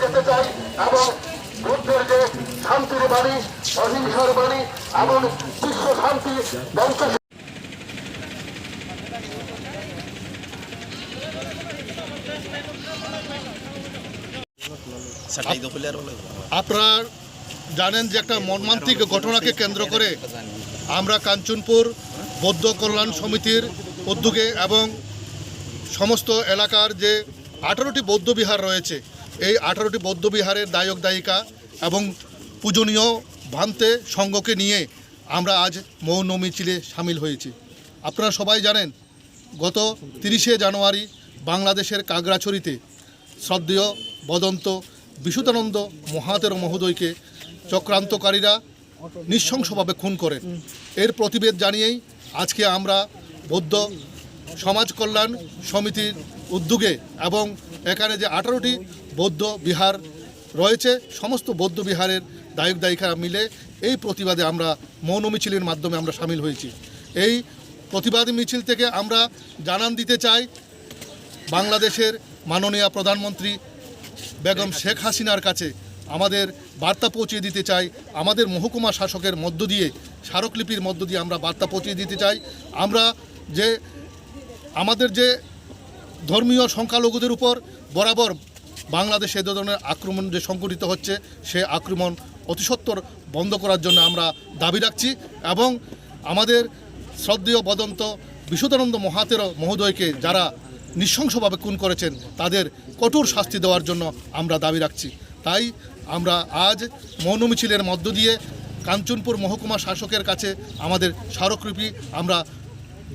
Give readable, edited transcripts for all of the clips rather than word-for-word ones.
যেতে চাই এবং বুদ্ধের যে শান্তির বাণী, অহিংসার বাণী এবং বিশ্ব শান্তি ধ্বংস। আপনারা জানেন যে একটা মর্মান্তিক ঘটনাকে কেন্দ্র করে আমরা কাঞ্চনপুর বৌদ্ধ কল্যাণ সমিতির উদ্যোগে এবং সমস্ত এলাকার যে 18টি বৌদ্ধ বিহার রয়েছে, এই 18টি বৌদ্ধ বিহারের দায়ক দায়িকা এবং পূজনীয় ভান্তে সংঘকে নিয়ে আমরা আজ মৌন মিছিলে সামিল হয়েছি। আপনারা সবাই জানেন গত 30শে জানুয়ারি বাংলাদেশের কাগড়াছড়িতে শ্রদ্ধেয় বদন্ত বিশুদ্ধানন্দ মহাতের মহোদয়কে চক্রান্তকারীরা নৃশংসভাবে খুন করেন। এর প্রতিবাদ জানিয়েই আজকে আমরা বৌদ্ধ সমাজ কল্যাণ সমিতির উদ্যোগে এবং এখানে যে 18টি বৌদ্ধ বিহার রয়েছে সমস্ত বৌদ্ধ বিহারের দায়ক দায়িকারা মিলে এই প্রতিবাদে আমরা মৌন মিছিলের মাধ্যমে আমরা সামিল হয়েছি। এই প্রতিবাদী মিছিল থেকে আমরা জানান দিতে চাই বাংলাদেশের মাননীয় প্রধানমন্ত্রী বেগম শেখ হাসিনার কাছে আমাদের বার্তা পৌঁছে দিতে চাই। আমাদের মহকুমা শাসকের মধ্য দিয়ে স্মারকলিপির মধ্য দিয়ে আমরা বার্তা পৌঁছে দিতে চাই। আমরা যে আমাদের যে ধর্মীয় সংখ্যালঘুদের উপর বরাবর বাংলাদেশে এ ধরনের আক্রমণ যে সংঘটিত হচ্ছে, সে আক্রমণ অতিসত্বর বন্ধ করার জন্য আমরা দাবি রাখছি এবং আমাদের শ্রদ্ধেয় বদন্ত বিশুদ্ধানন্দ মহাতের মহোদয়কে যারা নৃশংসভাবে খুন করেছেন তাদের কঠোর শাস্তি দেওয়ার জন্য আমরা দাবি রাখছি। তাই আমরা আজ মৌন মিছিলের মধ্য দিয়ে কাঞ্চনপুর মহকুমা শাসকের কাছে আমাদের স্মারকলিপি আমরা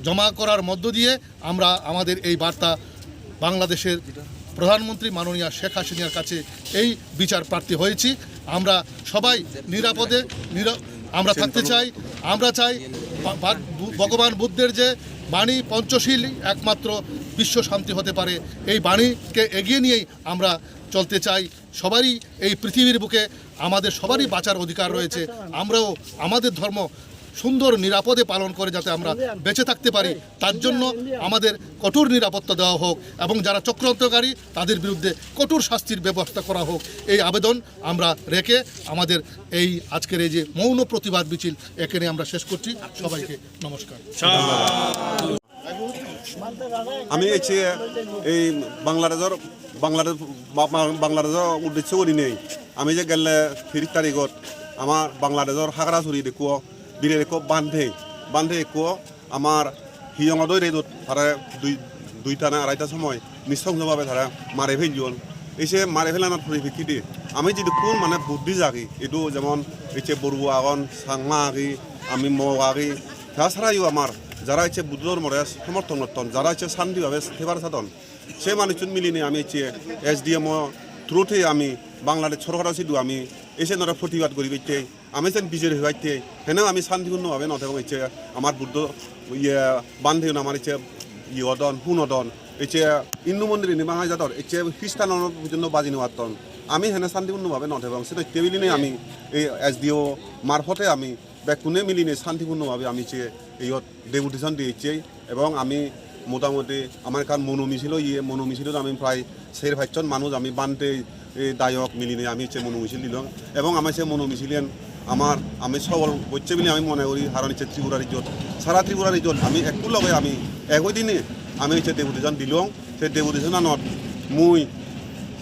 জমা করার মধ্য দিয়ে আমরা আমাদের এই বার্তা বাংলাদেশের প্রধানমন্ত্রী মাননীয় শেখ হাসিনার কাছে এই বিচার প্রার্থী হয়েছি। আমরা সবাই নিরাপদে আমরা থাকতে চাই। আমরা চাই ভগবান বুদ্ধের যে বাণী পঞ্চশীল একমাত্র বিশ্ব শান্তি হতে পারে, এই বাণীকে এগিয়ে নিয়েই আমরা চলতে চাই। সবারই এই পৃথিবীর বুকে আমাদের সবারই বাঁচার অধিকার রয়েছে। আমরাও আমাদের ধর্ম সুন্দর নিরাপদে পালন করে যাতে আমরা বেঁচে থাকতে পারি, তার জন্য আমাদের কঠোর নিরাপত্তা দেওয়া হোক এবং যারা চক্রান্তকারী তাদের বিরুদ্ধে কঠোর শাস্তির ব্যবস্থা করা হোক, এই আবেদন আমরা রেখে আমাদের এই আজকের এই যে মৌন প্রতিবাদ মিছিল এখানে আমরা শেষ করছি। সবাইকে নমস্কার। আমি এই বাংলাদেশের উদ্দেশ্য করি নেই। আমি যে গেলে 30 তারিখত আমার বাংলাদেশের হাগড়াছড়ি দেখুও বীরে দেখো বান্ধে একো আমার হিয়ঙদই রেদত তারা দুইটা না আড়াইটা সময় নৃশংসভাবে তারা মারে ফেলজন। এসে মারে ফেলানোর পরিপ্রেক্ষিতে আমি যদি কোন মানে বুদ্ধি জাগি এটু যেমন এসে বড়ুয়া আগন সাংমা আগি আমি মগ আগি তাছাড়াও আমার যারা হচ্ছে বুদ্ধ ধর্মরে সমর্থন করতেন, যারা হচ্ছে শান্তিভাবে সেবার সাধন, সে মানুষজন মিলিয়ে আমি হচ্ছে SDM থ্রুতে আমি বাংলাদেশ সরকার সিধু আমি এসে নরা প্রতিবাদ করি পেতে আমি যেন বিজয়ী হইতে হেনেও আমি শান্তিপূর্ণভাবে নথে এবং হচ্ছে আমার বুদ্ধ বান্ধে আমার হচ্ছে ইয়দন হুনদন হচ্ছে হিন্দু মন্দির নির্মাণ যাতর হচ্ছে খ্রিস্টান পর্যন্ত বাজি নেওয়াতন আমি হেনে শান্তিপূর্ণভাবে নথে এবং সেটা টেবিল নিয়ে আমি এই SDO মারফতে আমি বেকুনে মিলিয়ে শান্তিপূর্ণভাবে আমি হচ্ছে ইয়ত ডেপুটেশন দিয়েছি এবং আমি মোটামুটি আমার কারণ মনো মিছিল মনো মিছিলত আমি প্রায় 4-5জন মানুষ আমি বান্ধে দায়ক মিলিয়ে আমি হচ্ছে মনো মিছিল দিলাম এবং আমার সে মনো মিছিলেন আমি সবল হচ্ছে বলে আমি মনে করি। কারণ হচ্ছে ত্রিপুরা রিজত সারা ত্রিপুরা রিজত আমি একটু লগে আমি একই দিনে আমি হচ্ছে ডেপুটেশন দিলাম। সেই ডেপুটেশনত মুই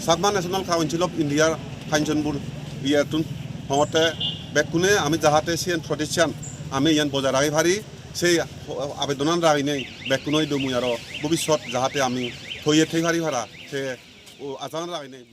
সাকমা ন্যাশনাল কাউন্সিল অফ ইন্ডিয়ার কাঞ্চনপুর ইয়াতুন হতে বেকুনে আমি যাহাতে সে প্রটেকশন আমি ইয়ান বজায় রাখি পারি সেই আবেদন রাখি নেই বেকুনই দমুই আর ভবিষ্যৎ যাহাতে আমি থইয়ে থাকি পারি ভাড়া সে আচার রাখি নেই